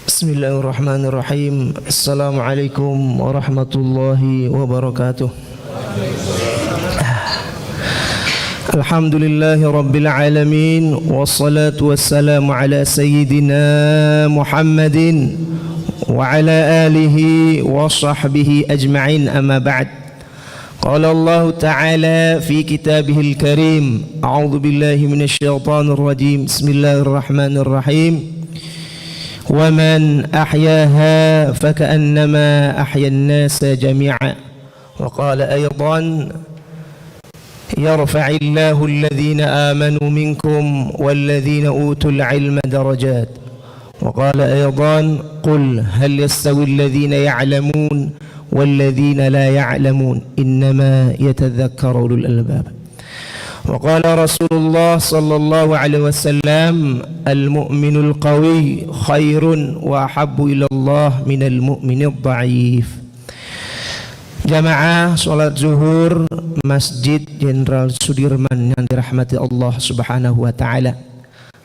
Bismillahirrahmanirrahim. Assalamualaikum warahmatullahi wabarakatuh. Alhamdulillahi rabbil alamin, wassalatu wassalamu ala sayyidina Muhammadin wa ala alihi wa sahbihi ajma'in, amma ba'd. Qala Allah ta'ala fi kitabihil karim, a'udzu billahi minasyaitonir rajim. Bismillahirrahmanirrahim. وَمَنْ أَحْيَاهَا فَكَأَنَّمَا أَحْيَا النَّاسَ جَمِيعًا. وقال أيضا يرفع الله الذين آمنوا منكم والذين أوتوا العلم درجات. وقال أيضا قل هل يستوي الذين يعلمون والذين لا يعلمون إنما يتذكر أولو الألباب. وقال رسول الله صلى الله عليه وسلم المؤمن القوي خير وأحب إلى الله من المؤمن الضعيف. Jamaah sholat zuhur Masjid Jenderal Sudirman yang dirahmati Allah Subhanahu wa ta'ala.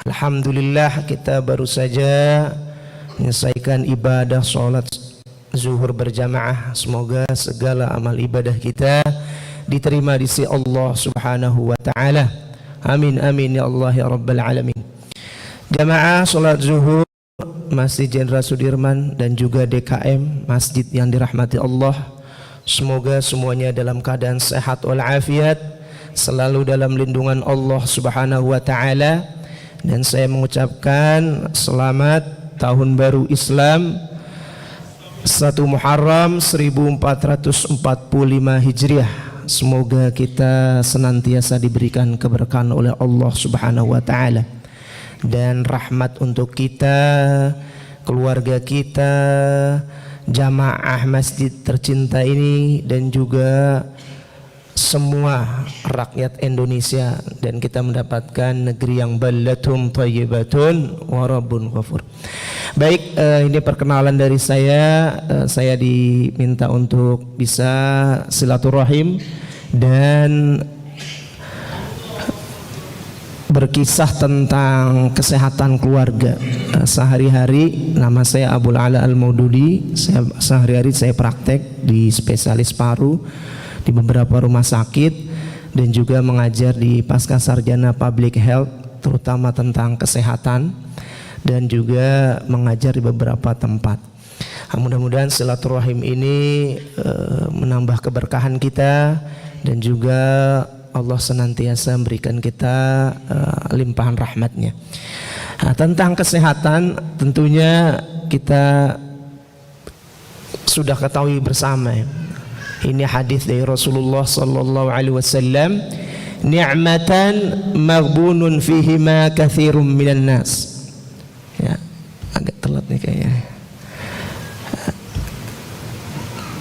Alhamdulillah, kita baru saja menyelesaikan ibadah sholat zuhur berjamaah. Semoga segala amal ibadah kita diterima di sisi Allah Subhanahu wa ta'ala. Amin amin ya Allah ya Rabbal alamin. Jamaah sholat zuhur Masjid Jenderal Sudirman dan juga DKM Masjid yang dirahmati Allah, semoga semuanya dalam keadaan sehat walafiat, selalu dalam lindungan Allah Subhanahu wa ta'ala. Dan saya mengucapkan selamat Tahun Baru Islam 1 Muharram 1445 Hijriah. Semoga kita senantiasa diberikan keberkahan oleh Allah Subhanahu wa ta'ala, dan rahmat untuk kita, keluarga kita, jamaah masjid tercinta ini, dan juga semua rakyat Indonesia, dan kita mendapatkan negeri yang baldatun thayyibatun wa rabbun ghafur. Baik, ini perkenalan dari saya. Saya diminta untuk bisa silaturahim dan berkisah tentang kesehatan keluarga. Sehari-hari, nama saya Abul Ala Al-Maududi. Sehari-hari saya praktek di spesialis paru di beberapa rumah sakit, dan juga mengajar di Pasca Sarjana Public Health, terutama tentang kesehatan, dan juga mengajar di beberapa tempat. Mudah-mudahan silaturahim ini menambah keberkahan kita, dan juga Allah senantiasa memberikan kita limpahan rahmatnya. Tentang kesehatan tentunya kita sudah ketahui bersama. Ini hadis dari Rasulullah sallallahu alaihi wasallam, ni'matan maghbunun fihima katsirun minan nas. Ya, agak telat nih kayaknya.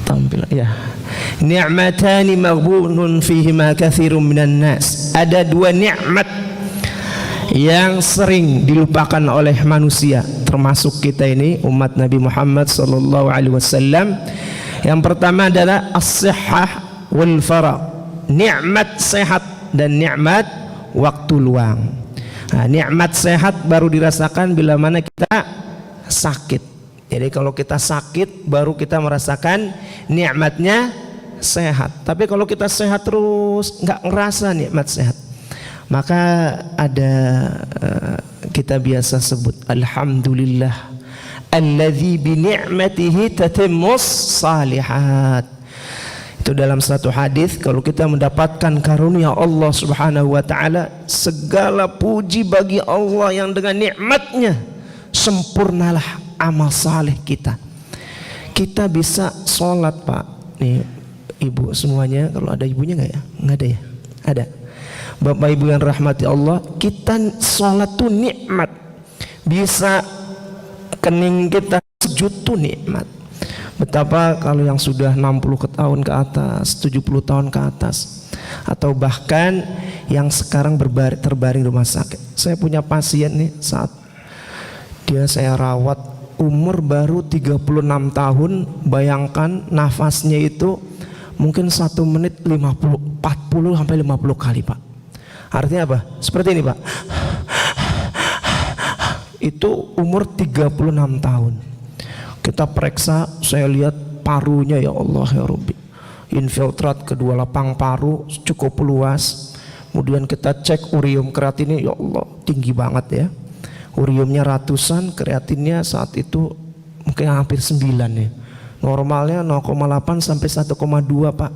Tampil ya. Ni'matani maghbunun fihima katsirun minan nas. Ada dua nikmat yang sering dilupakan oleh manusia, termasuk kita ini umat Nabi Muhammad sallallahu alaihi wasallam. Yang pertama adalah as-sihhah wal faragh, nikmat sehat dan nikmat waktu luang. Nikmat sehat baru dirasakan bila mana kita sakit. Jadi kalau kita sakit baru kita merasakan nikmatnya sehat. Tapi kalau kita sehat terus nggak ngerasa nikmat sehat, maka ada kita biasa sebut alhamdulillah alladzi bi ni'matihi tatimmus salihat. Itu dalam satu hadis, kalau kita mendapatkan karunia Allah Subhanahu wa ta'ala, segala puji bagi Allah yang dengan nikmatnya sempurnalah amal saleh kita. Kita bisa sholat, Pak. Nih ibu semuanya, kalau ada ibunya nggak ya? Nggak ada ya? Ada. Bapak ibu yang rahmati Allah, kita sholat tuh nikmat. Bisa kening kita sujud tuh nikmat. Betapa kalau yang sudah 60 tahun ke atas, 70 tahun ke atas, atau bahkan yang sekarang terbaring rumah sakit. Saya punya pasien nih, saat dia saya rawat umur baru 36 tahun, bayangkan nafasnya itu mungkin 1 menit 40 sampai 50 kali Pak. Artinya apa? Seperti ini Pak. Itu umur 36 tahun. Kita periksa, saya lihat parunya, ya Allah ya Rabbi, infiltrat kedua lapang paru cukup luas. Kemudian kita cek urium kreatinnya, ya Allah tinggi banget ya. Uriumnya ratusan, kreatinnya saat itu mungkin hampir 9 ya. Normalnya 0,8 sampai 1,2 Pak.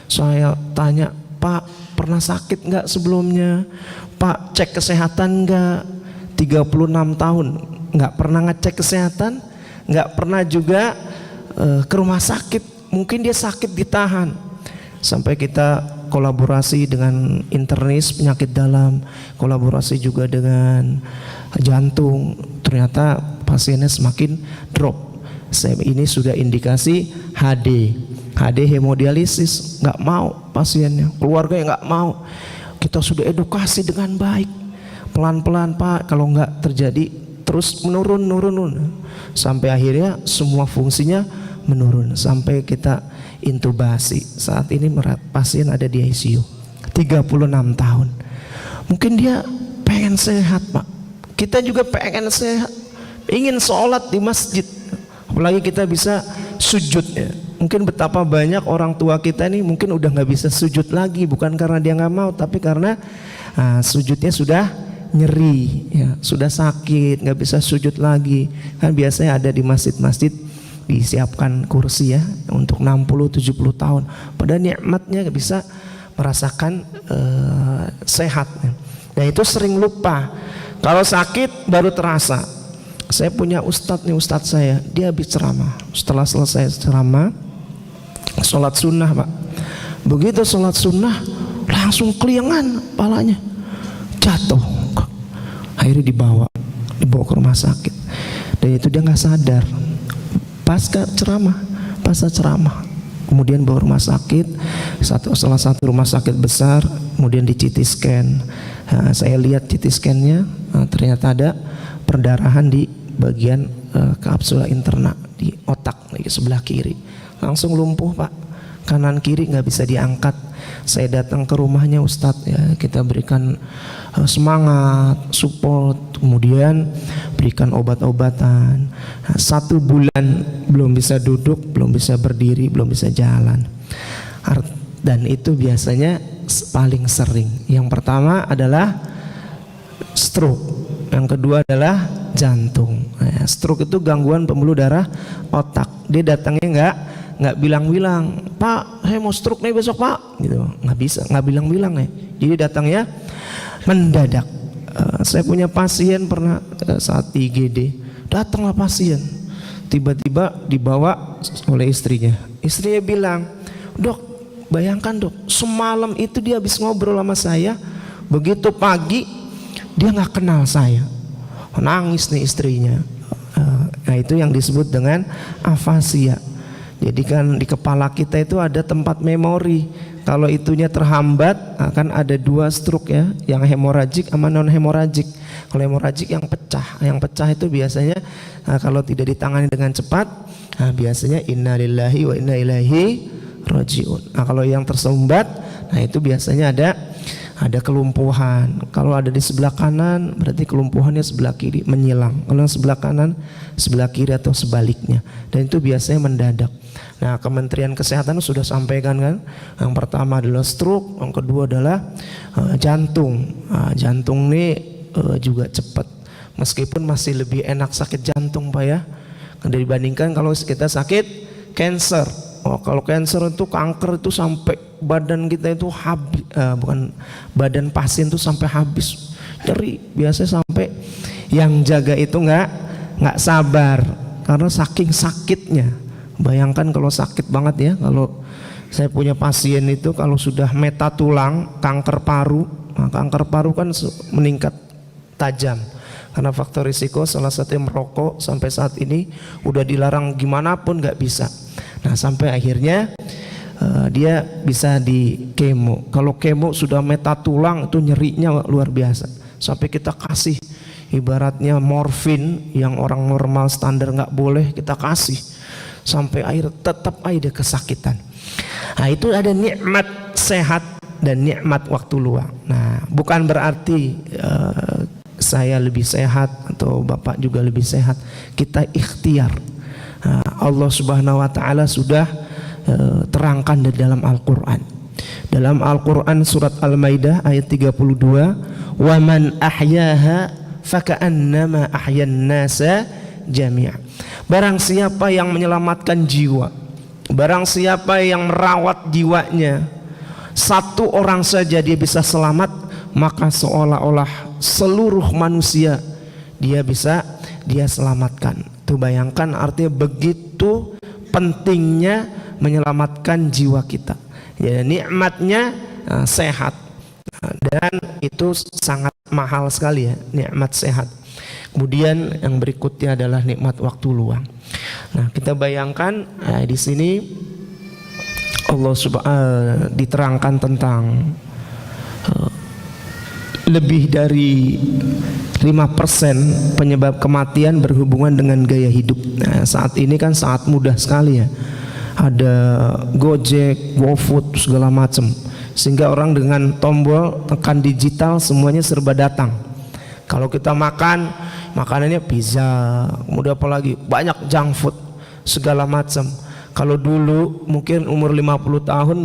Saya tanya, Pak pernah sakit nggak sebelumnya? Pak cek kesehatan nggak? 36 tahun nggak pernah ngecek kesehatan, nggak pernah juga ke rumah sakit. Mungkin dia sakit ditahan. Sampai kita kolaborasi dengan internis penyakit dalam, kolaborasi juga dengan jantung. Ternyata pasiennya semakin drop. Ini sudah indikasi HD hemodialisis. Nggak mau pasiennya, keluarganya nggak mau. Kita sudah edukasi dengan baik, pelan-pelan Pak, kalau nggak terjadi terus menurun sampai akhirnya semua fungsinya menurun, sampai kita intubasi. Saat ini pasien ada di ICU 36 tahun. Mungkin dia pengen sehat Pak, kita juga pengen sehat, ingin sholat di masjid, apalagi kita bisa sujud ya. Mungkin betapa banyak orang tua kita nih mungkin udah nggak bisa sujud lagi, bukan karena dia nggak mau, tapi karena sujudnya sudah nyeri ya, sudah sakit, nggak bisa sujud lagi. Kan biasanya ada di masjid-masjid disiapkan kursi ya untuk 60-70 tahun. Padahal nikmatnya nggak bisa merasakan sehat. Nah itu sering lupa. Kalau sakit baru terasa. Saya punya ustadz saya, dia habis ceramah. Setelah selesai ceramah, sholat sunnah Pak. Begitu sholat sunnah langsung keliangan palanya, jatuh. Akhirnya dibawa ke rumah sakit. Dan itu dia nggak sadar. Pasca ceramah, kemudian bawa rumah sakit, salah satu rumah sakit besar, kemudian di CT scan. Saya lihat CT scan-nya, ternyata ada perdarahan di bagian kapsula interna di otak di sebelah kiri. Langsung lumpuh Pak, kanan kiri nggak bisa diangkat. Saya datang ke rumahnya Ustadz ya, kita berikan semangat, support, kemudian berikan obat-obatan. 1 bulan belum bisa duduk, belum bisa berdiri, belum bisa jalan. Dan itu biasanya paling sering. Yang pertama adalah stroke, yang kedua adalah jantung. Stroke itu gangguan pembuluh darah otak. Dia datangnya nggak bilang-bilang, Pak saya mau stroke nih besok Pak, gitu. Nggak bilang-bilang ya. Jadi datangnya mendadak. Saya punya pasien pernah saat di IGD, datanglah pasien, tiba-tiba dibawa oleh istrinya. Istrinya bilang, Dok, bayangkan Dok, semalam itu dia habis ngobrol sama saya, begitu pagi dia nggak kenal saya. Nangis nih istrinya. Nah itu yang disebut dengan afasia. Jadi kan di kepala kita itu ada tempat memori. Kalau itunya terhambat akan ada 2 stroke ya, yang hemoragik sama non hemoragik. Kalau hemoragik yang pecah itu biasanya kalau tidak ditangani dengan cepat, biasanya innalillahi wa inna ilaihi rajiun. Nah kalau yang tersumbat, nah itu biasanya ada kelumpuhan. Kalau ada di sebelah kanan berarti kelumpuhannya sebelah kiri menyilang. Kalau yang sebelah kanan sebelah kiri atau sebaliknya. Dan itu biasanya mendadak. Nah Kementerian Kesehatan sudah sampaikan kan, yang pertama adalah stroke, yang kedua adalah jantung. Jantung ini juga cepat, meskipun masih lebih enak sakit jantung Pak ya, dibandingkan kalau kita sakit cancer. Kalau cancer itu kanker itu sampai badan kita itu habis, bukan badan pasien itu sampai habis, nyeri biasanya sampai yang jaga itu nggak sabar karena saking sakitnya. Bayangkan kalau sakit banget ya, kalau saya punya pasien itu kalau sudah meta tulang, kanker paru. Nah, kanker paru kan meningkat tajam karena faktor risiko salah satunya merokok. Sampai saat ini udah dilarang gimana pun nggak bisa. Nah sampai akhirnya dia bisa di kemo. Kalau kemo sudah meta tulang itu nyerinya luar biasa. Sampai kita kasih ibaratnya morfin yang orang normal standar nggak boleh kita kasih. Sampai akhir tetap aja kesakitan. Nah, itu ada nikmat sehat dan nikmat waktu luang. Nah, bukan berarti saya lebih sehat atau Bapak juga lebih sehat. Kita ikhtiar. Allah Subhanahu wa taala sudah terangkan di dalam Al-Qur'an. Dalam Al-Qur'an surat Al-Maidah ayat 32, "Wa man ahyaha faka'annama ahyan nasa jami'a." Barang siapa yang menyelamatkan jiwa, barang siapa yang merawat jiwanya, satu orang saja dia bisa selamat, maka seolah-olah seluruh manusia dia selamatkan. Tuh bayangkan, artinya begitu pentingnya menyelamatkan jiwa kita. Ya, nikmatnya sehat, dan itu sangat mahal sekali ya, nikmat sehat. Kemudian yang berikutnya adalah nikmat waktu luang. Nah, kita bayangkan di sini Allah diterangkan tentang lebih dari 5% penyebab kematian berhubungan dengan gaya hidup. Nah, saat ini kan sangat mudah sekali ya, ada Gojek, GoFood, segala macam, sehingga orang dengan tombol tekan digital semuanya serba datang. Kalau kita makan, makanannya pizza, kemudian apalagi banyak junk food, segala macam. Kalau dulu mungkin umur 50 tahun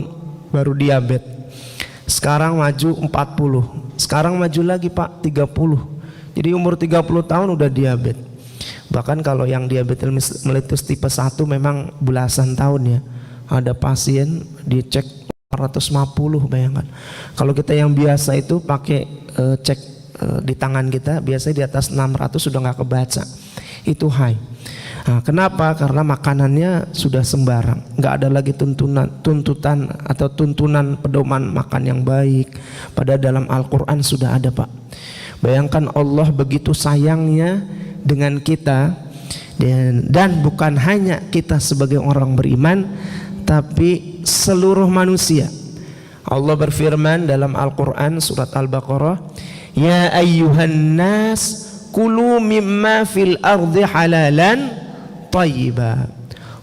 baru diabetes, sekarang maju 40, sekarang maju lagi Pak 30. Jadi umur 30 tahun udah diabetes. Bahkan kalau yang diabetes melitus tipe 1 memang belasan tahun ya. Ada pasien dicek 450, bayangkan. Kalau kita yang biasa itu pakai cek di tangan kita, biasanya di atas 600 sudah nggak kebaca, itu high. Nah, kenapa? Karena makanannya sudah sembarang, nggak ada lagi tuntutan atau tuntunan pedoman makan yang baik. Padahal dalam Al-Quran sudah ada Pak. Bayangkan Allah begitu sayangnya dengan kita, dan bukan hanya kita sebagai orang beriman, tapi seluruh manusia. Allah berfirman dalam Al-Quran surat Al-Baqarah, "Ya ayyuhan nas kulu mimma fil ardi halalan thayyiba."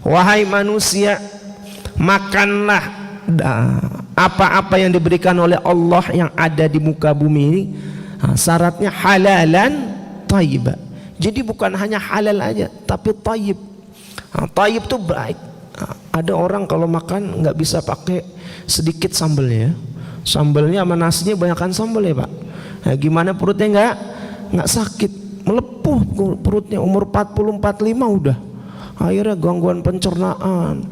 Wahai manusia, makanlah apa-apa yang diberikan oleh Allah yang ada di muka bumi ini. Syaratnya halalan thayyiba. Jadi bukan hanya halal aja, tapi thayyib. Thayyib itu baik. Ada orang kalau makan nggak bisa pakai sedikit sambelnya. Sambelnya sama nasinya banyakkan sambel ya Pak. Nah, gimana perutnya nggak sakit, melepuh perutnya, umur 40-45 udah. Akhirnya gangguan pencernaan,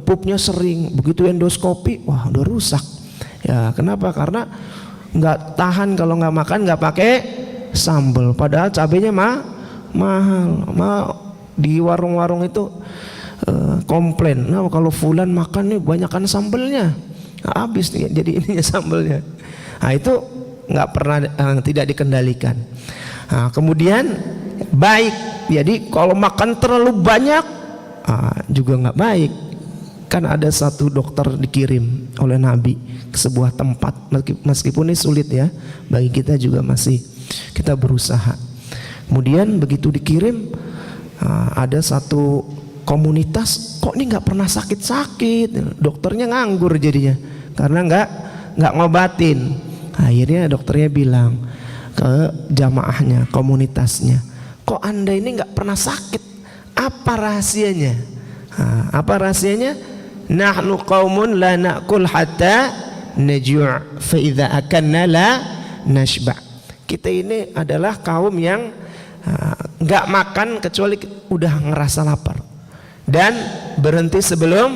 pupnya sering, begitu endoskopi, wah udah rusak. Ya kenapa? Karena nggak tahan kalau nggak makan, nggak pakai sambel. Padahal cabenya mahal. Di warung-warung itu komplain, nah kalau fulan makan nih banyakkan sambelnya, nah, habis nih jadi ininya sambelnya. Nah itu nggak pernah tidak dikendalikan. Nah, kemudian baik, jadi kalau makan terlalu banyak juga nggak baik. Kan ada satu dokter dikirim oleh Nabi ke sebuah tempat, meskipun ini sulit ya bagi kita juga, masih kita berusaha. Kemudian begitu dikirim, ada satu komunitas, kok ini nggak pernah sakit-sakit, dokternya nganggur jadinya karena nggak ngobatin. Akhirnya dokternya bilang ke jamaahnya, komunitasnya, kok anda ini nggak pernah sakit, apa rahasianya? Apa rahasianya? Nahnu qaumun la na'kul hatta najuu' fa idza akanna la nashba'. Kita ini adalah kaum yang nggak makan kecuali udah ngerasa lapar, dan berhenti sebelum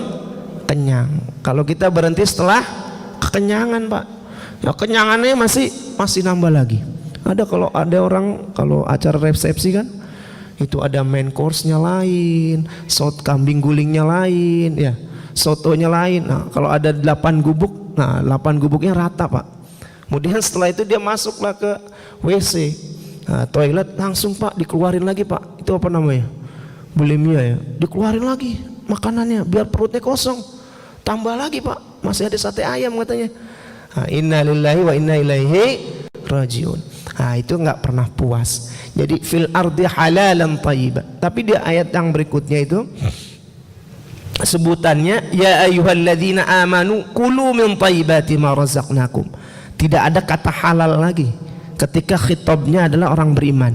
kenyang. Kalau kita berhenti setelah kekenyangan Pak, ya kenyangannya masih nambah lagi. Kalau ada orang kalau acara resepsi kan, itu ada main course-nya lain, sot kambing gulingnya lain, ya sotonya lain. Nah kalau ada 8 gubuk, nah 8 gubuknya rata Pak. Kemudian setelah itu dia masuklah ke WC, toilet, langsung Pak dikeluarin lagi Pak. Itu apa namanya? Bulimia ya. Dikeluarin lagi makanannya biar perutnya kosong. Tambah lagi Pak, masih ada sate ayam katanya. Inna lillahi wa inna ilaihi rajiun. Itu nggak pernah puas. Jadi fil ardi halalan thayyiba. Tapi di ayat yang berikutnya itu sebutannya ya ayyuhalladzina amanu kulu min thayyibati ma razaqnakum. Tidak ada kata halal lagi ketika khitabnya adalah orang beriman.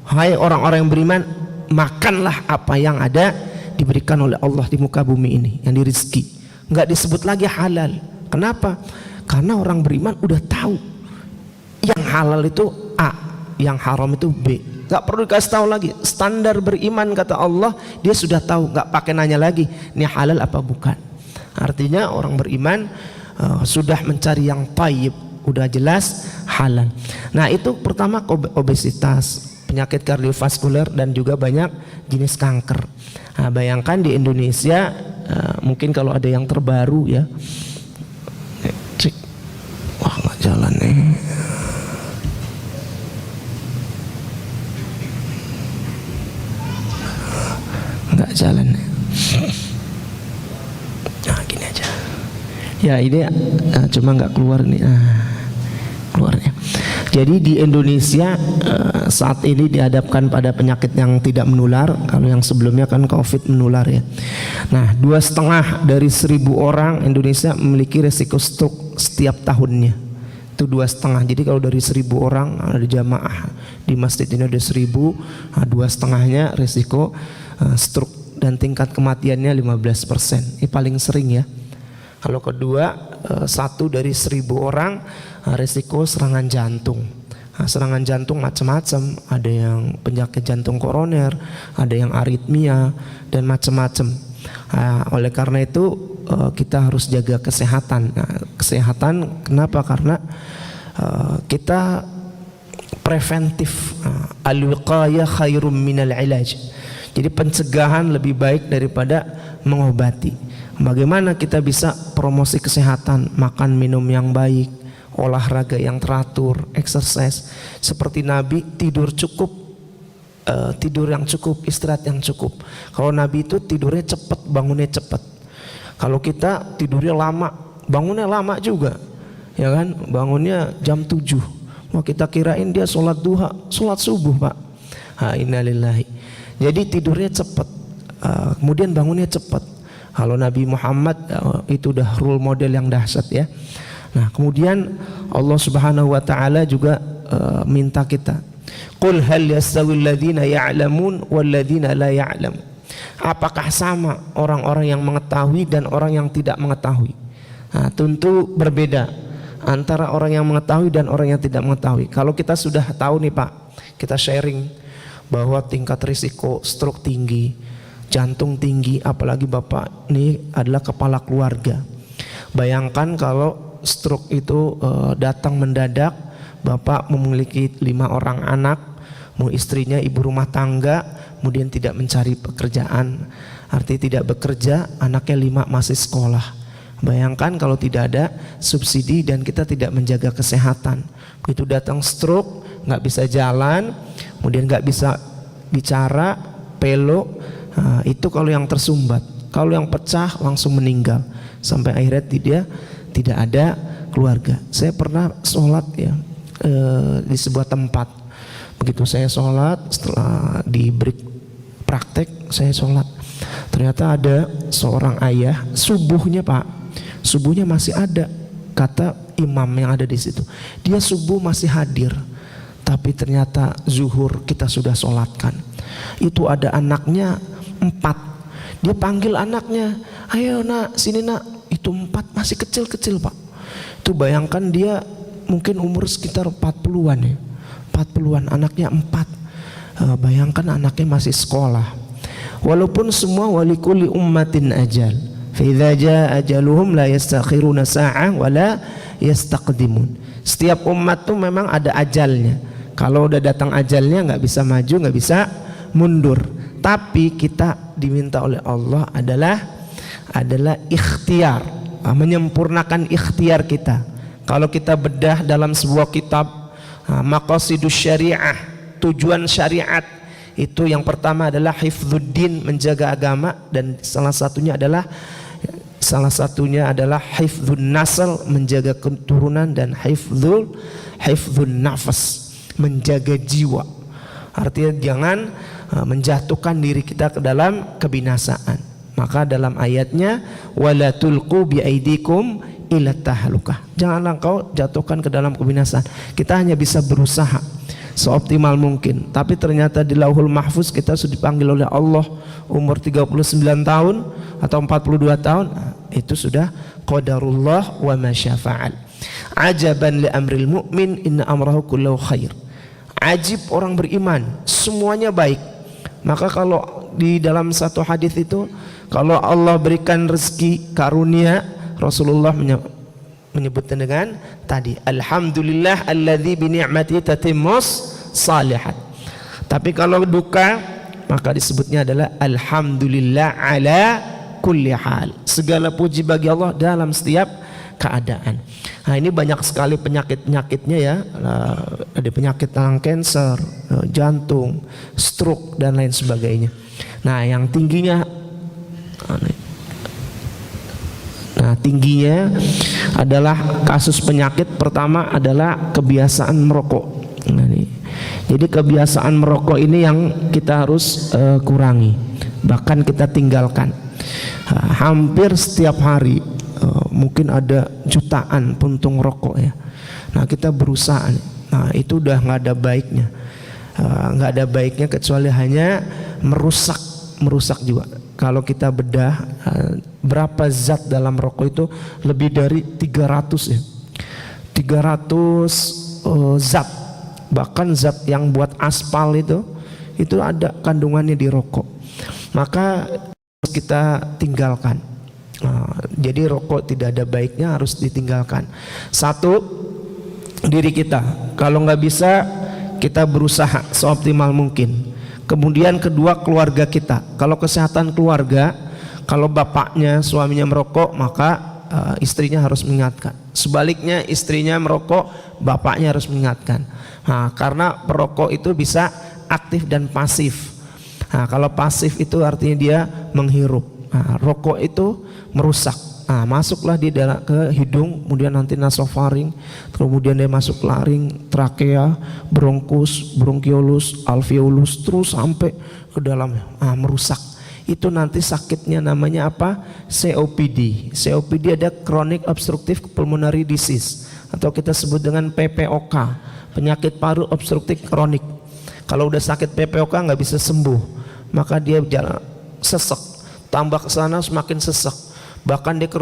Hai orang-orang yang beriman, makanlah apa yang ada diberikan oleh Allah di muka bumi ini, yang dirizki. Enggak disebut lagi halal. Kenapa? Karena orang beriman udah tahu yang halal itu A, yang haram itu B. Gak perlu dikasih tahu lagi. Standar beriman kata Allah, dia sudah tahu, gak pakai nanya lagi ini halal apa bukan. Artinya orang beriman sudah mencari yang tayyib, udah jelas halal. Nah itu pertama obesitas, penyakit kardiovaskuler, dan juga banyak jenis kanker. Nah, bayangkan di Indonesia, mungkin kalau ada yang terbaru ya, wah nggak jalan nih. Nggak jalan. Nah gini aja. Ya ini cuma nggak keluar nih. Keluarnya. Jadi di Indonesia saat ini dihadapkan pada penyakit yang tidak menular. Kalau yang sebelumnya kan COVID menular ya. Nah 2,5 dari 1.000 orang Indonesia memiliki resiko stroke setiap tahunnya. Itu 2,5. Jadi kalau dari 1.000 orang ada jamaah di masjid ini ada 1.000, 2,5-nya resiko stroke, dan tingkat kematiannya 15%. Ini paling sering ya. Kalau kedua, 1 dari 1.000 orang resiko serangan jantung. Nah, serangan jantung macam-macam, ada yang penyakit jantung koroner, ada yang aritmia, dan macam-macam. Oleh karena itu kita harus jaga kesehatan. Nah, kesehatan kenapa? Karena kita preventif. Al-wiqayah khairum minal ilaj. Jadi pencegahan lebih baik daripada mengobati. Bagaimana kita bisa promosi kesehatan? Makan minum yang baik, olahraga yang teratur, exercise. Seperti Nabi, tidur cukup, tidur yang cukup, istirahat yang cukup. Kalau Nabi itu tidurnya cepat, bangunnya cepat. Kalau kita tidurnya lama, bangunnya lama juga, ya kan? Bangunnya jam 7. Wah kita kirain dia sholat duha, sholat subuh pak. Innalillahi. Jadi tidurnya cepat, kemudian bangunnya cepat. Kalau Nabi Muhammad itu udah role model yang dahsyat ya. Nah kemudian Allah Subhanahu Wa Taala juga minta kita, Qul hal yastawil ladzina ya'lamun wal ladzina la ya'lam. Apakah sama orang-orang yang mengetahui dan orang yang tidak mengetahui? Nah, tentu berbeda antara orang yang mengetahui dan orang yang tidak mengetahui. Kalau kita sudah tahu nih Pak, kita sharing bahwa tingkat risiko stroke tinggi, jantung tinggi, apalagi Bapak ini adalah kepala keluarga. Bayangkan kalau stroke itu datang mendadak, Bapak memiliki 5 orang anak, mau istrinya ibu rumah tangga, kemudian tidak mencari pekerjaan, artinya tidak bekerja, anaknya 5 masih sekolah. Bayangkan kalau tidak ada subsidi dan kita tidak menjaga kesehatan. Begitu datang stroke, nggak bisa jalan, kemudian nggak bisa bicara, pelo, itu kalau yang tersumbat. Kalau yang pecah langsung meninggal, sampai akhirnya dia tidak ada keluarga. Saya pernah sholat ya di sebuah tempat. Begitu saya sholat, setelah diberi praktek saya sholat, ternyata ada seorang ayah, subuhnya Pak, subuhnya masih ada, kata imam yang ada di situ, dia subuh masih hadir, tapi ternyata zuhur kita sudah sholatkan. Itu ada anaknya 4, dia panggil anaknya, ayo nak sini nak, itu 4 masih kecil-kecil Pak. Itu bayangkan dia mungkin umur sekitar 40-an ya, 40-an, anaknya 4. Bayangkan anaknya masih sekolah. Walaupun semua walikulli ummatin ajal, fa idza jaa ajaluhum la yastakhiruna sa'ah wa la yastaqdimun. Setiap umat tuh memang ada ajalnya. Kalau udah datang ajalnya nggak bisa maju, nggak bisa mundur. Tapi kita diminta oleh Allah adalah ikhtiar, menyempurnakan ikhtiar kita. Kalau kita bedah dalam sebuah kitab Maqasidus Syariah, tujuan syariat, itu yang pertama adalah hifdzuddin, menjaga agama, dan salah satunya adalah hifdzun nasl, menjaga keturunan, dan hifdzun nafas, menjaga jiwa. Artinya jangan menjatuhkan diri kita ke dalam kebinasaan. Maka dalam ayatnya wala tulqu biaidikum ila tahlukah. Janganlah engkau jatuhkan ke dalam kebinasaan. Kita hanya bisa berusaha seoptimal mungkin. Tapi ternyata di Lauhul Mahfuz kita sudah dipanggil oleh Allah umur 39 tahun atau 42 tahun. Itu sudah qadarullah wa ma syafa'al. Ajaban li amril mu'min inna amrahu kullahu khair. Ajib orang beriman, semuanya baik. Maka kalau di dalam satu hadis itu, kalau Allah berikan rezeki karunia, Rasulullah menyebutkan dengan tadi alhamdulillah alladzi bi ni'mati tatimmus salihat. Tapi kalau duka, maka disebutnya adalah alhamdulillah ala kulli hal. Segala puji bagi Allah dalam setiap keadaan. Nah, ini banyak sekali penyakit-penyakitnya ya. Ada penyakit tentang kanker, jantung, stroke dan lain sebagainya. Nah, yang tingginya adalah kasus penyakit pertama adalah kebiasaan merokok. Nah, jadi kebiasaan merokok ini yang kita harus kurangi, bahkan kita tinggalkan. Hampir setiap hari mungkin ada jutaan puntung rokok ya. Nah, kita berusaha. Nah, itu udah nggak ada baiknya, nggak ada baiknya kecuali hanya merusak juga. Kalau kita bedah berapa zat dalam rokok itu lebih dari 300 ya. 300 zat. Bahkan zat yang buat aspal itu ada kandungannya di rokok. Maka kita tinggalkan. Jadi rokok tidak ada baiknya, harus ditinggalkan. Satu, diri kita. Kalau nggak bisa, kita berusaha seoptimal mungkin. Kemudian kedua, keluarga kita. Kalau kesehatan keluarga, kalau bapaknya, suaminya merokok, maka istrinya harus mengingatkan. Sebaliknya, istrinya merokok, bapaknya harus mengingatkan. Nah, karena perokok itu bisa aktif dan pasif. Nah, kalau pasif itu artinya dia menghirup. Nah, rokok itu merusak. Nah, masuklah di dalam ke hidung, kemudian nanti nasofaring, kemudian dia masuk ke laring, trakea, bronkus, bronkiolus, alveolus, terus sampai ke dalam. Nah, merusak. Itu nanti sakitnya namanya apa? COPD. COPD ada chronic obstructive pulmonary disease atau kita sebut dengan PPOK, penyakit paru obstruktif kronik. Kalau udah sakit PPOK nggak bisa sembuh, maka dia jalan sesek, tambah ke sana semakin sesek. Bahkan dia ke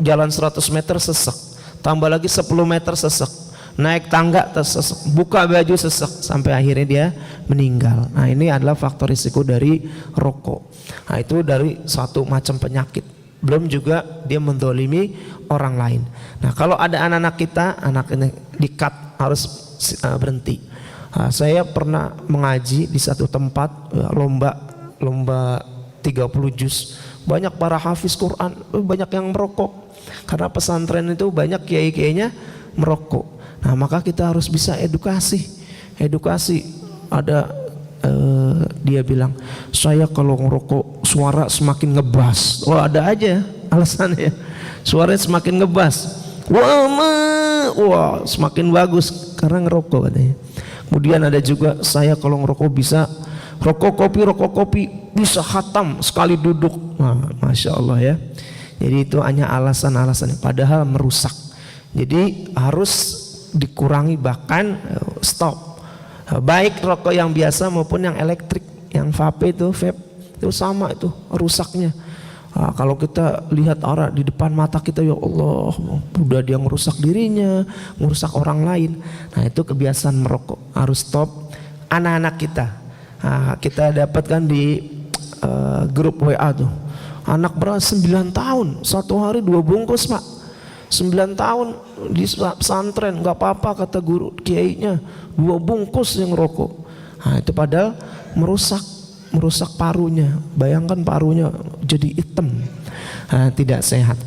jalan 100 meter sesek, tambah lagi 10 meter sesek, naik tangga tersesek, buka baju sesek, sampai akhirnya dia meninggal. Nah, ini adalah faktor risiko dari rokok. Nah, itu dari satu macam penyakit. Belum juga dia mendolimi orang lain. Nah, kalau ada anak-anak kita, anak ini di-cut, harus berhenti. Nah, saya pernah mengaji di satu tempat, lomba 30 juz. Banyak para hafiz Quran, banyak yang merokok. Karena pesantren itu banyak kiai-kiainya merokok. Nah, maka kita harus bisa edukasi. Ada dia bilang, saya kalau ngerokok suara semakin ngebas. Wah, ada aja alasannya. Suaranya semakin ngebas. Wah, semakin bagus karena ngerokok katanya. Kemudian ada juga, saya kalau ngerokok bisa rokok kopi bisa khatam sekali duduk. Nah, Masya Allah ya. Jadi itu hanya alasan-alasan, padahal merusak. Jadi harus dikurangi, bahkan stop. Baik rokok yang biasa maupun yang elektrik, yang vape itu sama itu rusaknya. Nah, kalau kita lihat orang di depan mata kita, ya Allah, udah dia merusak dirinya, merusak orang lain. Nah, itu kebiasaan merokok, harus stop. Anak-anak kita, nah, kita dapatkan di grup WA tuh, anak berat 9 tahun, satu hari 2 bungkus pak. 9 tahun di pesantren, nggak apa-apa kata guru kiainya, 2 bungkus yang rokok. Nah, itu padahal merusak parunya. Bayangkan parunya jadi hitam. Nah, tidak sehat.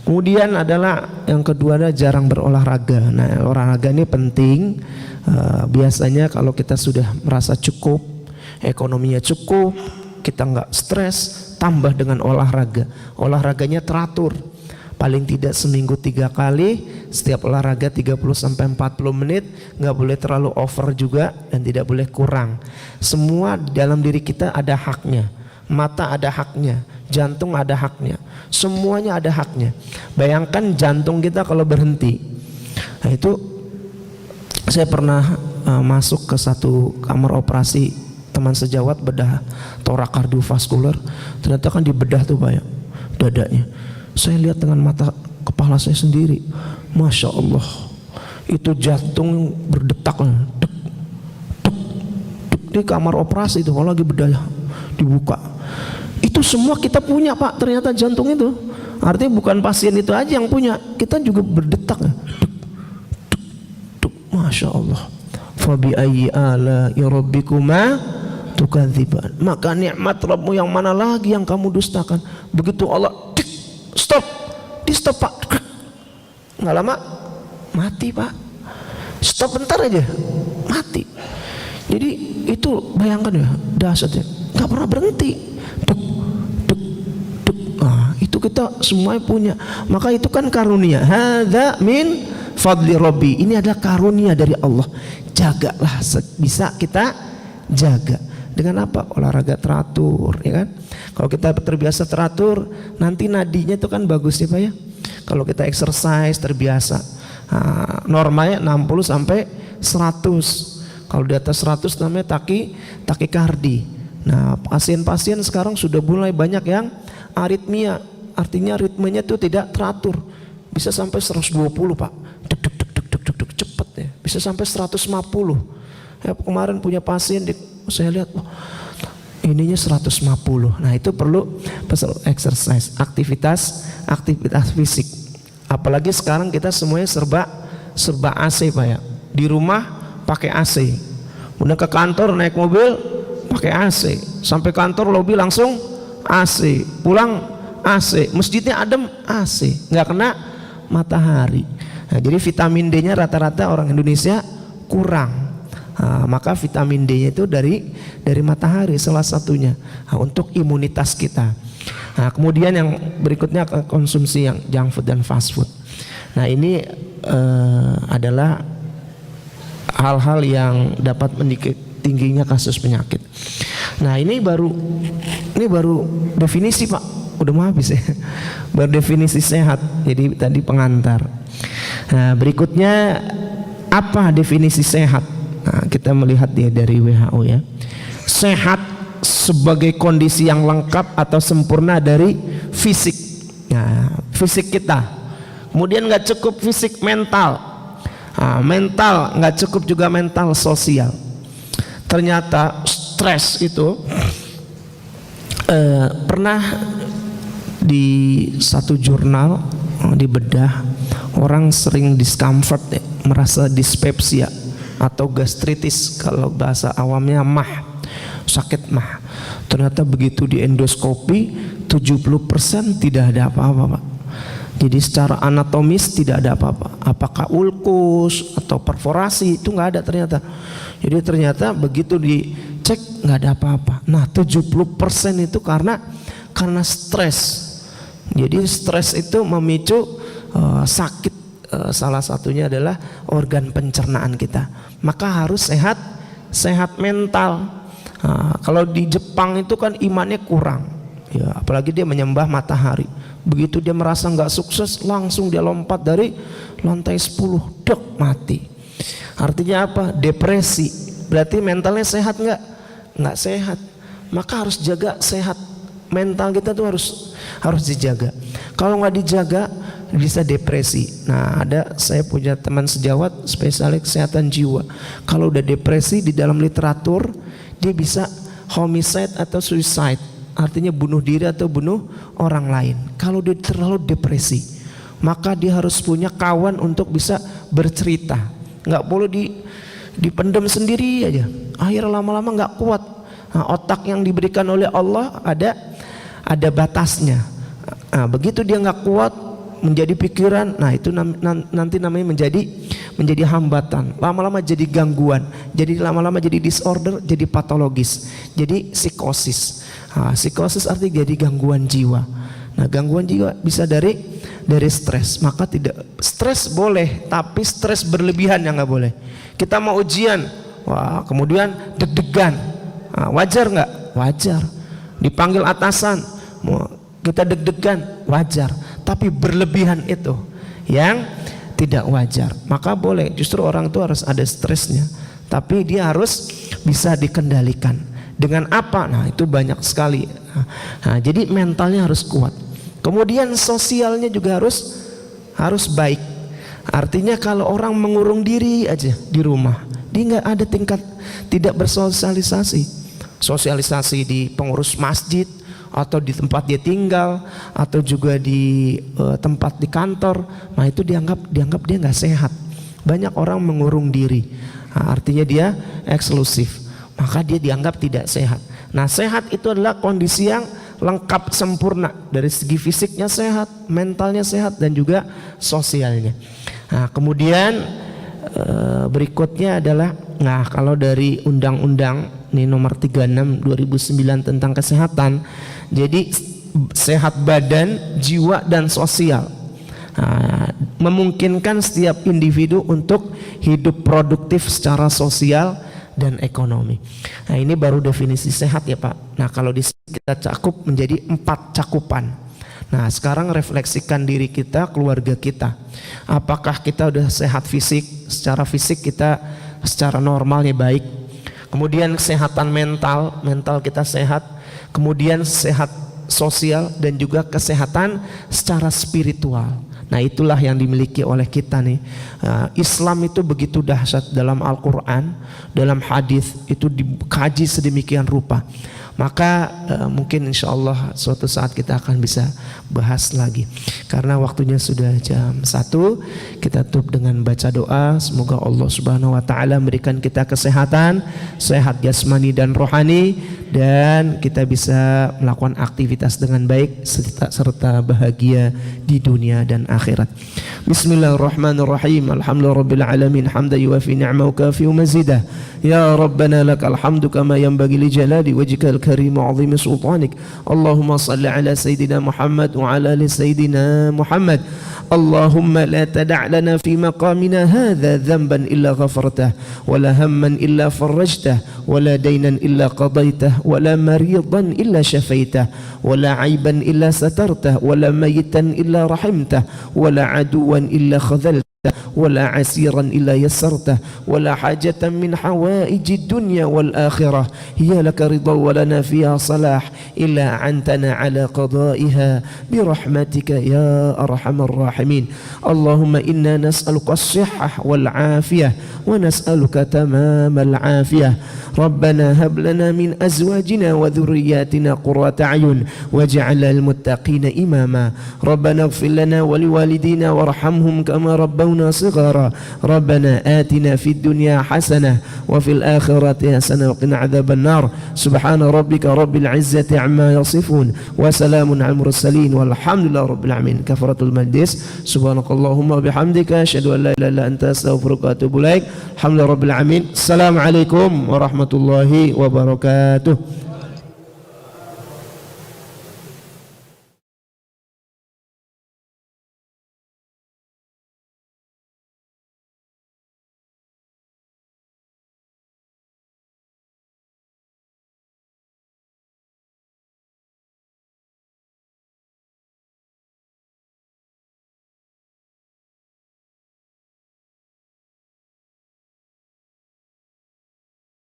Kemudian adalah yang kedua adalah jarang berolahraga. Nah, olahraga ini penting. Biasanya kalau kita sudah merasa cukup, ekonominya cukup, kita nggak stres, tambah dengan olahraga. Olahraganya teratur. Paling tidak seminggu 3 kali, setiap olahraga 30-40 menit, nggak boleh terlalu over juga dan tidak boleh kurang. Semua dalam diri kita ada haknya. mata ada haknya, jantung ada haknya, semuanya ada haknya. Bayangkan jantung kita kalau berhenti. Nah itu saya pernah masuk ke satu kamar operasi teman sejawat bedah torak kardiovaskuler. Ternyata kan dibedah tuh Pak ya, dadanya. Saya lihat dengan mata kepala saya sendiri, Masya Allah, itu jantung berdetak, dek, dek, dek, di kamar operasi itu kalau lagi bedah dibuka. Itu semua kita punya Pak, ternyata jantung itu. Artinya bukan pasien itu aja yang punya, kita juga berdetak ya. Dek, dek, dek, Masya Allah. Fabi ayyi ala'i rabbikuma tukadziban. Maka nikmat Rabbmu yang mana lagi yang kamu dustakan? Begitu Allah dik, stop, di stop Pak, nggak lama mati Pak, stop bentar aja mati. Jadi itu bayangkan ya, dahsyatnya, nggak pernah berhenti. Duk, duk, duk. Nah, itu kita semuanya punya. Maka itu kan karunia. Hadza min fadli Rabbi. Ini adalah karunia dari Allah. Jagalah, bisa kita jaga. Dengan apa? Olahraga teratur, ya kan? Kalau kita terbiasa teratur, nanti nadinya itu kan bagus ya Pak ya. Kalau kita exercise terbiasa, normalnya 60 sampai 100. Kalau di atas 100 namanya takikardi. Nah, pasien-pasien sekarang sudah mulai banyak yang aritmia. Artinya ritmenya itu tidak teratur. Bisa sampai 120 Pak. Duk duk duk duk duk duk, duk cepet ya. Bisa sampai 150. Ya, kemarin punya pasien saya lihat, oh, ininya 150. Nah itu perlu exercise, aktivitas fisik. Apalagi sekarang kita semuanya serba AC Pak ya. Di rumah pakai AC, udah ke kantor naik mobil pakai AC, sampai kantor lobi langsung AC, pulang AC, masjidnya adem AC, nggak kena matahari. Nah, jadi vitamin D-nya rata-rata orang Indonesia kurang. Maka vitamin D-nya itu dari matahari salah satunya, untuk imunitas kita. Nah, kemudian yang berikutnya konsumsi yang junk food dan fast food. Nah ini adalah hal-hal yang dapat mendikit tingginya kasus penyakit. Nah ini baru definisi Pak, udah mau habis ya. Baru definisi sehat. Jadi tadi pengantar. Nah berikutnya apa definisi sehat? Nah, kita melihat dia dari WHO ya. Sehat sebagai kondisi yang lengkap atau sempurna dari fisik. Nah, fisik kita. Kemudian nggak cukup fisik, mental. Nah, mental nggak cukup juga mental sosial. Ternyata stres itu pernah di satu jurnal dibedah, orang sering discomfort ya, merasa dispepsia atau gastritis, kalau bahasa awamnya mah, sakit mah. Ternyata begitu di endoskopi 70% tidak ada apa-apa Pak. Jadi secara anatomis tidak ada apa-apa. Apakah ulkus atau perforasi itu nggak ada ternyata. Jadi ternyata begitu dicek nggak ada apa-apa. Nah 70% itu karena stres. Jadi stres itu memicu sakit. Salah satunya adalah organ pencernaan kita. Maka harus sehat mental. Kalau di Jepang itu kan imannya kurang ya, apalagi dia menyembah matahari. Begitu dia merasa nggak sukses, langsung dia lompat dari lantai 10, dok, mati. Artinya apa? Depresi. Berarti mentalnya sehat nggak sehat. Maka harus jaga sehat mental kita tuh harus dijaga. Kalau nggak dijaga bisa depresi. Nah saya punya teman sejawat spesialis kesehatan jiwa. Kalau udah depresi, di dalam literatur dia bisa homicide atau suicide, artinya bunuh diri atau bunuh orang lain. Kalau dia terlalu depresi, maka dia harus punya kawan untuk bisa bercerita. Nggak boleh dipendam sendiri aja. Akhirnya lama-lama nggak kuat. Nah, otak yang diberikan oleh Allah ada batasnya. Nah, begitu dia nggak kuat, menjadi pikiran, nah itu nanti namanya menjadi hambatan, lama-lama jadi gangguan, jadi lama-lama jadi disorder, jadi patologis, jadi psikosis. Nah, psikosis artinya jadi gangguan jiwa. Nah gangguan jiwa bisa dari stres. Maka tidak, stres boleh, tapi stres berlebihan yang nggak boleh. Kita mau ujian, wah kemudian deg-degan, nah, wajar nggak? Wajar. dipanggil atasan, kita deg-degan, wajar. Tapi berlebihan itu yang tidak wajar. Maka boleh, justru orang itu harus ada stresnya, tapi dia harus bisa dikendalikan. Dengan apa? Nah itu banyak sekali. Nah, jadi mentalnya harus kuat. Kemudian sosialnya juga harus baik. Artinya kalau orang mengurung diri aja di rumah, dia nggak ada tingkat tidak bersosialisasi. Sosialisasi di pengurus masjid, atau di tempat dia tinggal, atau juga di tempat di kantor. Nah itu dianggap dia nggak sehat. Banyak orang mengurung diri. Nah, artinya dia eksklusif. Maka dia dianggap tidak sehat. Nah sehat itu adalah kondisi yang lengkap sempurna, dari segi fisiknya sehat, mentalnya sehat, dan juga sosialnya. Nah kemudian berikutnya adalah, nah kalau dari undang-undang ini nomor 36 2009 tentang kesehatan, jadi sehat badan, jiwa, dan sosial. Nah, memungkinkan setiap individu untuk hidup produktif secara sosial dan ekonomi. Nah ini baru definisi sehat ya Pak. Nah kalau di sini kita cakup menjadi 4 cakupan. Nah sekarang refleksikan diri kita, keluarga kita. Apakah kita udah sehat fisik? Secara fisik kita secara normalnya baik. Kemudian kesehatan mental kita sehat. Kemudian sehat sosial dan juga kesehatan secara spiritual. Nah itulah yang dimiliki oleh kita nih. Islam itu begitu dahsyat, dalam Al-Quran, dalam hadis itu dikaji sedemikian rupa. Maka mungkin insya Allah suatu saat kita akan bisa bahas lagi. Karena waktunya sudah jam 1, kita tutup dengan baca doa. Semoga Allah Subhanahu Wa Taala memberikan kita kesehatan, sehat jasmani dan rohani, dan kita bisa melakukan aktivitas dengan baik serta bahagia di dunia dan akhirat. Bismillahirrahmanirrahim. Alhamdulillahirabbil alamin, hamdan yuwafi ni'mahu kafi mazidah. Ya Rabbana lakal hamdu kama yanbaghi li jalali wajhikal karim wa 'azimi sultanik. Allahumma salli ala sayidina Muhammad wa ala ali sayidina Muhammad. Allahumma la tada' lana fi maqamina hadha dhanban illa ghafartah, wa la hamman illa farajtah, wa la daynan illa qadaytah, wa la maridan illa shafaitah, wa la aiban illa satartah, wa la mayitan illa rahimtah, wa la aduwan illa khadhaltah, ولا عسيرا إلا يسرته, ولا حاجة من حوائج الدنيا والآخرة هي لك رضا ولنا فيها صلاح إلا أعنتنا على قضائها برحمتك يا أرحم الراحمين. اللهم إنا نسألك الصحة والعافية ونسألك تمام العافية. ربنا هب لنا من أزواجنا وذرياتنا قرة أعين واجعل المتقين إماما. ربنا اغفر لنا ولوالدينا وارحمهم كما ربونا صغارا. ربنا آتنا في الدنيا حسنة وفي الآخرة حسنة وقنا عذاب النار. سبحان ربك رب العزة عما يصفون وسلام على المرسلين والحمد لله رب العالمين. كفرة المجلس. سبحانك اللهم وبحمدك أشهد أن لا إله إلا أنت أستغفرك وأتوب إليك. الحمد لله رب العالمين. السلام عليكم ورحمة الله wabarakatuh.